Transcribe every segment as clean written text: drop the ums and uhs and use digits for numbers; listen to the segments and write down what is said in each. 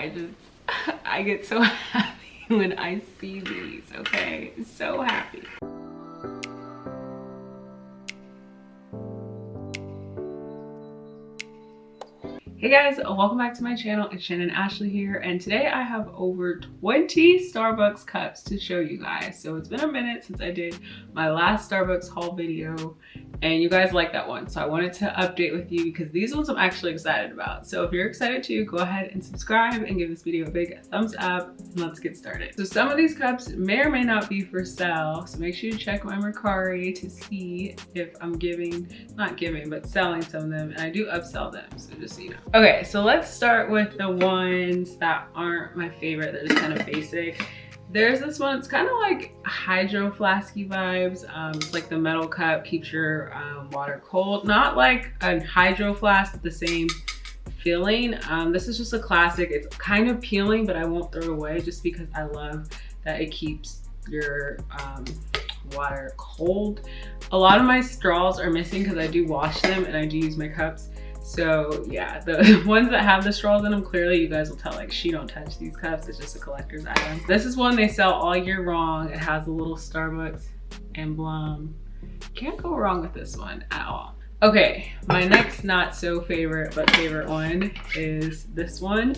I get so happy when I see these, okay? So happy. Hey guys, welcome back to my channel. It's Shannon Ashley here, and today I have over 20 Starbucks cups to show you guys. So it's been a minute since I did my last Starbucks haul video, and you guys liked that one. So I wanted to update with you because these ones I'm actually excited about. So if you're excited too, go ahead and subscribe and give this video a big thumbs up, and let's get started. So some of these cups may or may not be for sale, so make sure you check my Mercari to see if I'm selling some of them, and I do upsell them, so just so you know. Okay, so let's start with the ones that aren't my favorite. They're just kind of basic. There's this one, it's kind of like HYDROFLASky vibes. It's like the metal cup keeps your water cold. Not like a hydro flask, but the same feeling. This is just a classic. It's kind of peeling, but I won't throw it away just because I love that it keeps your water cold. A lot of my straws are missing because I do wash them and I do use my cups. So yeah, the ones that have the straws in them, clearly you guys will tell, like, she don't touch these cups. It's just a collector's item. This is one they sell all year long. It has a little Starbucks emblem. Can't go wrong with this one at all. Okay, my next not so favorite but favorite one is this one.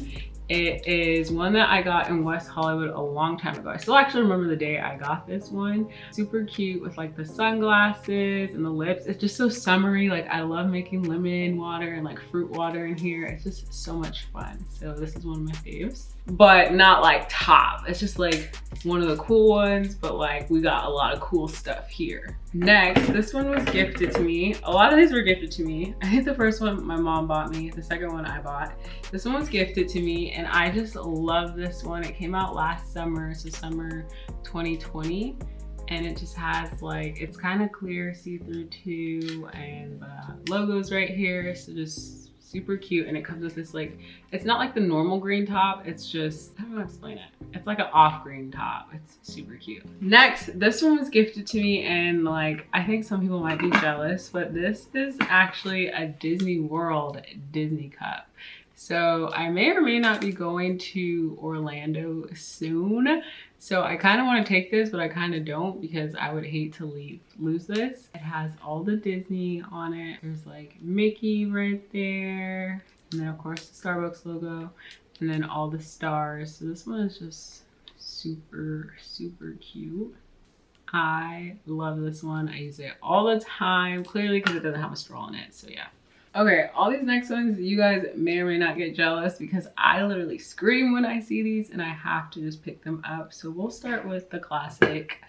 It is one that I got in West Hollywood a long time ago. I still actually remember the day I got this one. Super cute with like the sunglasses and the lips. It's just so summery. Like, I love making lemon water and like fruit water in here. It's just so much fun. So this is one of my faves, but not like top. It's just like one of the cool ones, but like we got a lot of cool stuff here. Next, this one was gifted to me. A lot of these were gifted to me. I think the first one my mom bought me, the second one I bought. This one was gifted to me, and I just love this one. It came out last summer, so summer 2020, and it just has like, it's kind of clear, see-through too, and the logo's right here, so just super cute. And it comes with this, like, it's not like the normal green top, it's just, I don't know how to explain it. It's like an off green top. It's super cute. Next, this one was gifted to me, and like, I think some people might be jealous, but this is actually a Disney World Disney cup. So I may or may not be going to Orlando soon. So I kind of want to take this, but I kind of don't, because I would hate to lose this. It has all the Disney on it. There's like Mickey right there. And then of course the Starbucks logo, and then all the stars. So this one is just super, super cute. I love this one. I use it all the time, clearly because it doesn't have a straw in it. So yeah. Okay, all these next ones, you guys may or may not get jealous because I literally scream when I see these and I have to just pick them up. So we'll start with the classic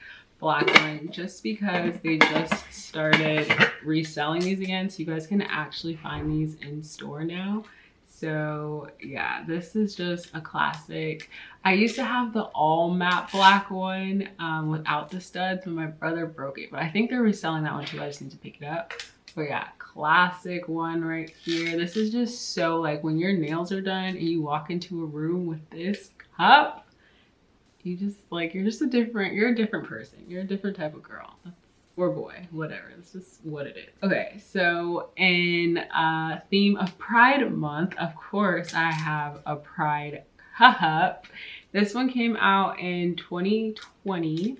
black one, just because they just started reselling these again. So you guys can actually find these in store now. So yeah, this is just a classic. I used to have the all matte black one without the studs, but my brother broke it. But I think they're reselling that one too. I just need to pick it up. But yeah, classic one right here. This is just so, like, when your nails are done and you walk into a room with this cup, you just like, you're a different person. You're a different type of girl or boy, whatever. It's just what it is. Okay, so in theme of Pride Month, of course, I have a Pride cup. This one came out in 2020.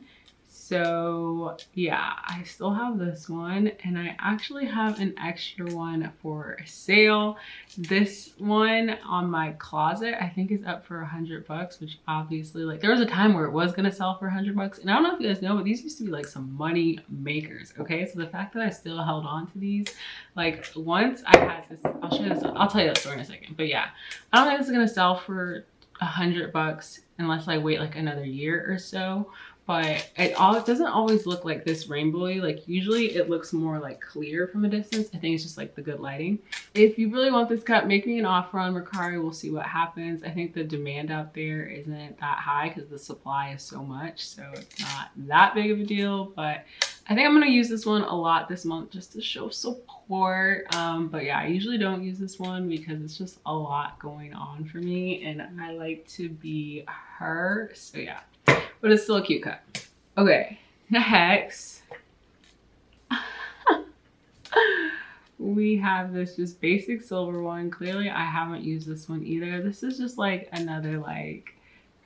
So yeah, I still have this one, and I actually have an extra one for sale. This one on my closet, I think, is up for $100, which obviously, like, there was a time where it was gonna sell for $100, and I don't know if you guys know, but these used to be like some money makers. Okay, so the fact that I still held on to these, like, once I had this, I'll show you this, I'll tell you that story in a second. But yeah, I don't think this is gonna sell for $100 unless I wait like another year or so. But it doesn't always look like this rainbowy. Like, usually it looks more like clear from a distance. I think it's just like the good lighting. If you really want this cup, make me an offer on Mercari. We'll see what happens. I think the demand out there isn't that high because the supply is so much, so it's not that big of a deal. But I think I'm gonna use this one a lot this month just to show support. But yeah, I usually don't use this one because it's just a lot going on for me, and I like to be her. So yeah. But it's still a cute cup. Okay, next we have this just basic silver one. Clearly I haven't used this one either. This is just like another, like,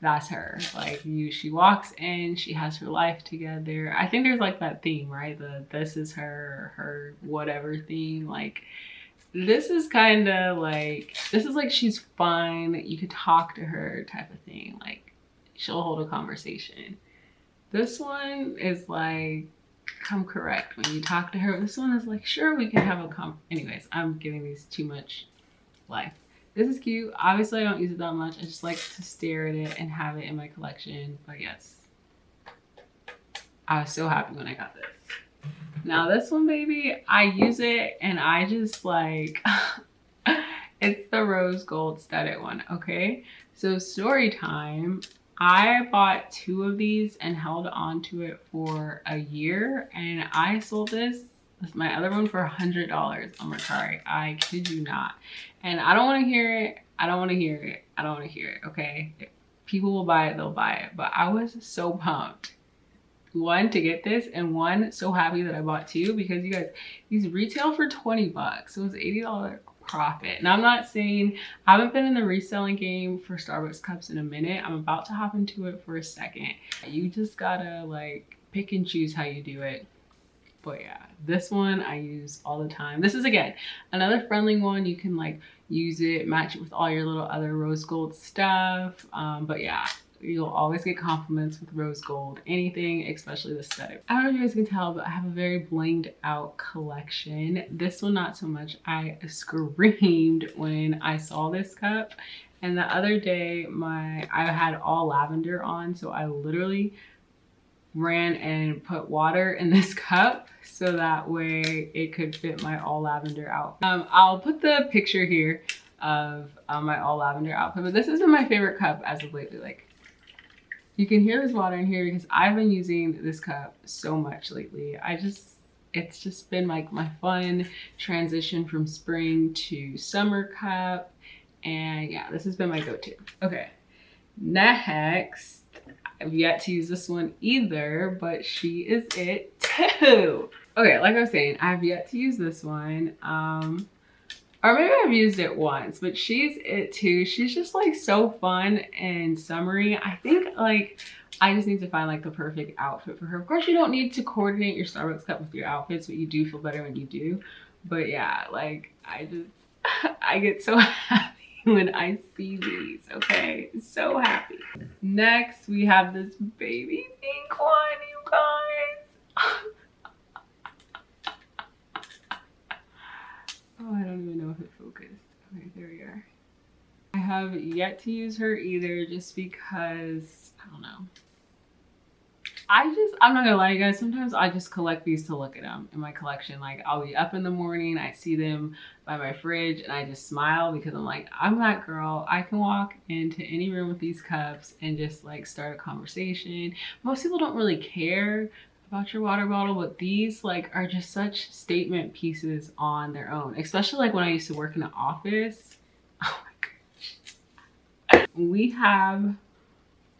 that's her. Like, she walks in, she has her life together. I think there's like that theme, right? The this is her whatever theme. Like, this is kind of like, this is like she's fun, you could talk to her type of thing. Like, she'll hold a conversation. This one is like, come correct when you talk to her. This one is like, sure, we can have a anyways, I'm giving these too much life. This is cute. Obviously I don't use it that much. I just like to stare at it and have it in my collection. But yes, I was so happy when I got this. Now this one, baby, I use it and I just like, it's the rose gold studded one, okay? So story time. I bought 2 of these and held on to it for a year, and I sold this with my other one for $100 on Mercari. I kid you not. And I don't want to hear it. I don't want to hear it. I don't want to hear it, okay? If people will buy it, they'll buy it. But I was so pumped. 1, to get this, and 1, so happy that I bought 2, because you guys, these retail for 20 bucks. So it was $80 profit. And I'm not saying, I haven't been in the reselling game for Starbucks cups in a minute. I'm about to hop into it for a second. You just gotta like pick and choose how you do it. But yeah, this one I use all the time. This is, again, another friendly one. You can like use it, match it with all your little other rose gold stuff. But yeah, you'll always get compliments with rose gold, anything, especially the studded. I don't know if you guys can tell, but I have a very blinged out collection. This one, not so much. I screamed when I saw this cup. And the other day, I had all lavender on, so I literally ran and put water in this cup so that way it could fit my all lavender outfit. I'll put the picture here of my all lavender outfit, but this has been my favorite cup as of lately. Like, you can hear this water in here because I've been using this cup so much lately. It's just been like my fun transition from spring to summer cup. And yeah, this has been my go-to. Okay, next, I've yet to use this one either, but she is it too. Okay, like I was saying, I've yet to use this one. Or maybe I've used it once, but she's it too. She's just like so fun and summery. I think like I just need to find like the perfect outfit for her. Of course, you don't need to coordinate your Starbucks cup with your outfits, but you do feel better when you do. But yeah, like I get so happy when I see these, okay? So happy. Next, we have this baby pink one, you guys. Oh, I don't even know if it focused. Okay, there we are. I have yet to use her either, just because, I don't know. I'm not gonna lie, you guys, sometimes I just collect these to look at them in my collection. Like, I'll be up in the morning, I see them by my fridge, and I just smile because I'm like, I'm that girl. I can walk into any room with these cups and just like start a conversation. Most people don't really care about your water bottle, but these like are just such statement pieces on their own, especially like when I used to work in an office. Oh my gosh. We have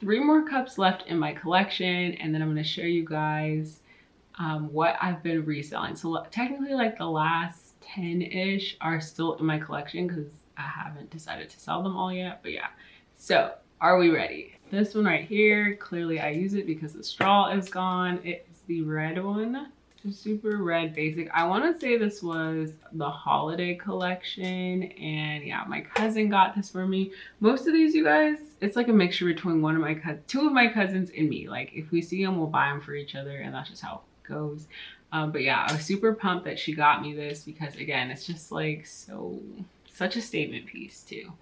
3 more cups left in my collection, and then I'm going to show you guys what I've been reselling. So technically like the last 10-ish are still in my collection because I haven't decided to sell them all yet. But yeah, so are we ready? This one right here, clearly I use it because the straw is gone. It's the red one, just super red basic. I want to say this was the holiday collection, and yeah, my cousin got this for me. Most of these, you guys, it's like a mixture between 2 of my cousins and me. Like, if we see them, we'll buy them for each other, and that's just how it goes. But yeah, I was super pumped that she got me this because, again, it's just like such a statement piece too.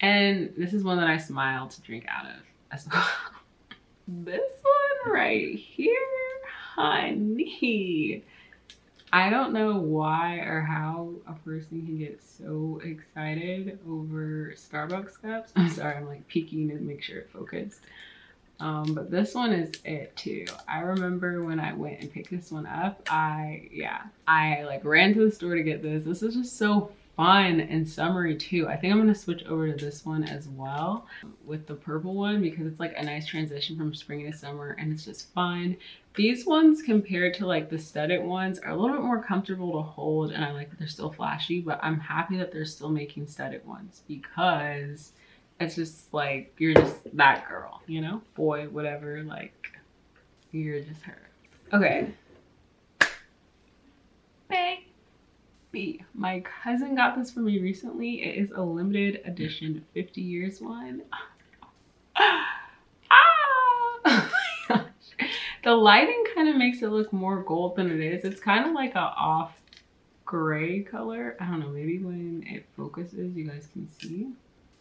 And this is one that I smile to drink out of as well. This one right here, honey. I don't know why or how a person can get so excited over Starbucks cups. I'm sorry, I'm like peeking to make sure it focused. But this one is it too. I remember when I went and picked this one up, I like ran to the store to get this. This is just so fun and summery too. I think I'm gonna switch over to this one as well with the purple one because it's like a nice transition from spring to summer and it's just fun. These ones compared to like the studded ones are a little bit more comfortable to hold, and I like that they're still flashy, but I'm happy that they're still making studded ones because it's just like, you're just that girl, you know? Boy, whatever, like, you're just her. Okay. B. My cousin got this for me recently. It is a limited edition 50 years one. Oh my gosh. The lighting kind of makes it look more gold than it is. It's kind of like a off gray color. I don't know, maybe when it focuses you guys can see.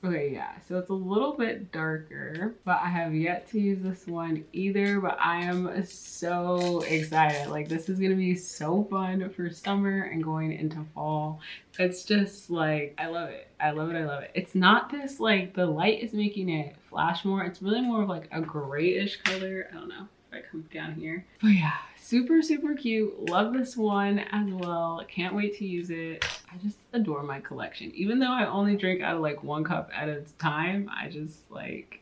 Okay, yeah, so it's a little bit darker, but I have yet to use this one either, but I am so excited. Like, this is gonna be so fun for summer and going into fall. It's just like, I love it. I love it, I love it. It's not this, like, the light is making it flash more. It's really more of like a grayish color. I don't know if I come down here. But yeah, super, super cute. Love this one as well. Can't wait to use it. I just adore my collection. Even though I only drink out of like 1 cup at a time, I just like,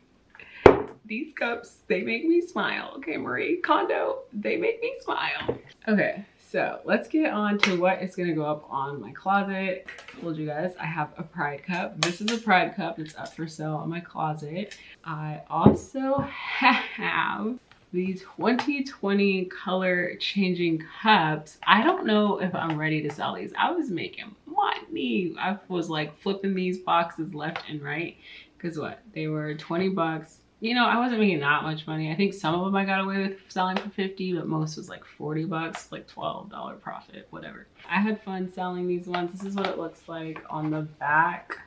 these cups, they make me smile. Okay, Marie Kondo, they make me smile. Okay, so let's get on to what is gonna go up on my closet. I told you guys I have a Pride cup. This is a Pride cup that's up for sale in my closet. I also have the 2020 color changing cups. I don't know if I'm ready to sell these. I was making money. I was like flipping these boxes left and right because what, they were 20 bucks. You know, I wasn't making that much money. I think some of them I got away with selling for 50, but most was like 40 bucks, like $12 profit, whatever. I had fun selling these ones. This is what it looks like on the back.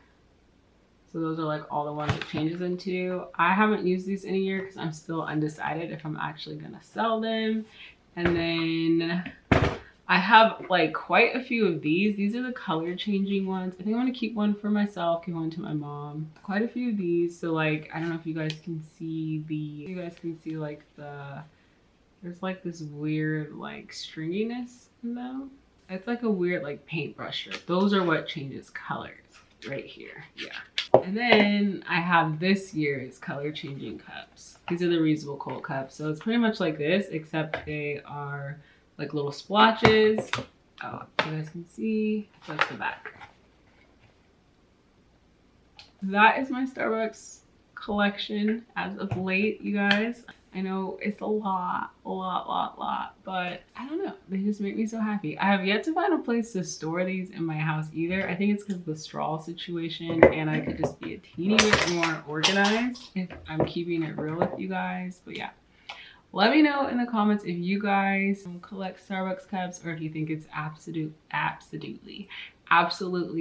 So those are like all the ones it changes into. I haven't used these in a year because I'm still undecided if I'm actually gonna sell them. And then I have like quite a few of these. These are the color changing ones. I think I'm gonna keep one for myself, give one to my mom. Quite a few of these. So like, I don't know if you guys can see like there's like this weird like stringiness in them. It's like a weird like paintbrush strip. Those are what changes colors right here, yeah. And then I have this year's color changing cups. These are the reusable cold cups. So it's pretty much like this, except they are like little splotches. Oh, you guys can see, that's the back. That is my Starbucks collection as of late, you guys. I know it's a lot, but I don't know. They just make me so happy. I have yet to find a place to store these in my house either. I think it's because of the straw situation, and I could just be a teeny bit more organized if I'm keeping it real with you guys. But yeah, let me know in the comments if you guys collect Starbucks cups or if you think it's absolutely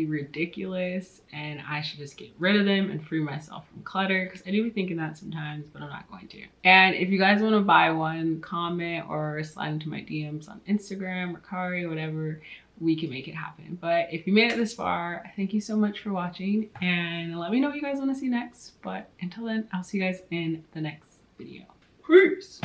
ridiculous and I should just get rid of them and free myself from clutter, because I do be thinking that sometimes, but I'm not going to. And if you guys want to buy one, comment or slide into my DMs on Instagram or Kari, whatever, we can make it happen. But if you made it this far, thank you so much for watching, and let me know what you guys want to see next. But until then, I'll see you guys in the next video. Peace.